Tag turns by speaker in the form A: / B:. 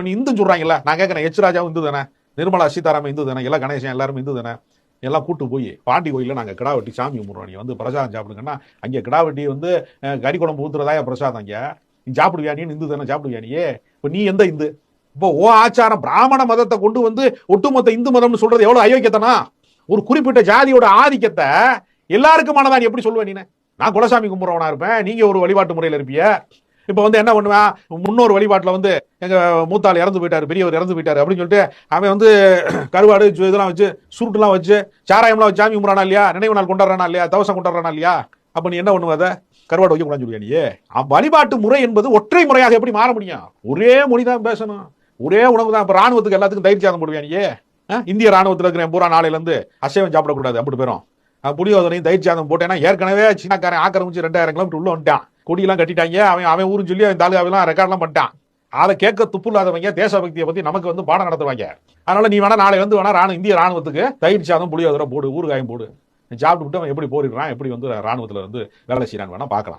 A: நீ இந்துன்னு சொல்றாங்கல்ல, நான் கேட்கறேன், எச் ராஜாவும் இந்து தானே, நிர்மலா சீதாராமன் இந்து தானே, எல்லாம் கணேசன் எல்லாரும் இந்து தானே, எல்லாம் கூட்டு போய் பாண்டி கோயிலில் நாங்கள் கிடா வெட்டி சாமி கும்பிடுறோம், நீ வந்து பிரசாதம் சாப்பிடுங்கன்னா அங்கே கிடா வெட்டி வந்து கறி குழம்பு ஊத்துறதாயா பிரசாதம், அங்கே நீ சாப்பிடுவியா, நீ இந்து தானே சாப்பிடுவியா நீ? இப்போ நீ எந்த இந்து? இப்போ ஓ ஆச்சாரம் பிராமண மதத்தை கொண்டு வந்து ஒட்டுமொத்த இந்து மதம்னு சொல்றது எவ்வளவு அயோக்கியத்தனா? ஒரு குறிப்பிட்ட ஜாதியோட ஆதிக்கத்தை எல்லாருக்குமானதான் நீ எப்படி சொல்லுவேன்? நீ நான் குலசாமி கும்பிட்றவனா இருப்பேன், நீங்க ஒரு வழிபாட்டு முறையில் இருப்பிய. இப்போ வந்து என்ன பண்ணுவேன், முன்னோர் வழிபாட்டில் வந்து எங்க மூத்தாள் இறந்து போயிட்டாரு, பெரியவர் இறந்து போயிட்டாரு அப்படின்னு சொல்லிட்டு அவன் வந்து கருவாடு இதெல்லாம் வச்சு சுருட்டுலாம் வச்சு சாராயம்லாம் வச்சு சாமி கும்பிட்றானா இல்லையா, நினைவு நாள் கொண்டாடுறானா இல்லையா, தவசம் கொண்டாடுறானா இல்லையா? அப்போ நீ என்ன பண்ணுவ? அதை கருவாடு வைக்க கூடாதுன்னு சொல்லுவியா நீ? வழிபாட்டு முறை என்பது ஒற்றை முறையாக எப்படி மாற முடியும்? ஒரே மொழி தான் பேசணும், ஒரே உணவு தான். இப்போ ராணுவத்துக்கு எல்லாத்துக்கும் தயிர் சாதம் போடுவியா நீ? இந்திய ராணுவத்தில் இருக்கிற பூரா நாளையிலேருந்து அசைவம் சாப்பிடக்கூடாது அப்படி பேரும். புளியோதனையும் தயிர் சாதம் போட்டேன்னா ஏற்கனவே சீனாக்காரன் ஆக்கிரமிச்சு 2000 கிலோமீட்டர் உள்ள வந்துட்டான், கொடியெல்லாம் கட்டிட்டாங்க, அவன் ஊருன்னு சொல்லி அவன் தாலுகாவெல்லாம் ரெக்கார்ட்லாம் பண்ணிட்டான். அதை கேட்க துப்பு இல்லாதவங்க தேசபக்தியை பத்தி நமக்கு வந்து பாடம் நடத்துவாங்க. அதனால நீ வேணா நாளை வந்து வேணா இந்திய ராணுவத்துக்கு தயிர் சாதம் புளியோதரை போடு, ஊறுகாயம் போடு, சாப்பிட்டு விட்டு அவன் எப்படி போரிடுறான், எப்படி வந்து ராணுவத்தில் வந்து வேலை செய்யறான்னு வேணா பார்க்கலாம்.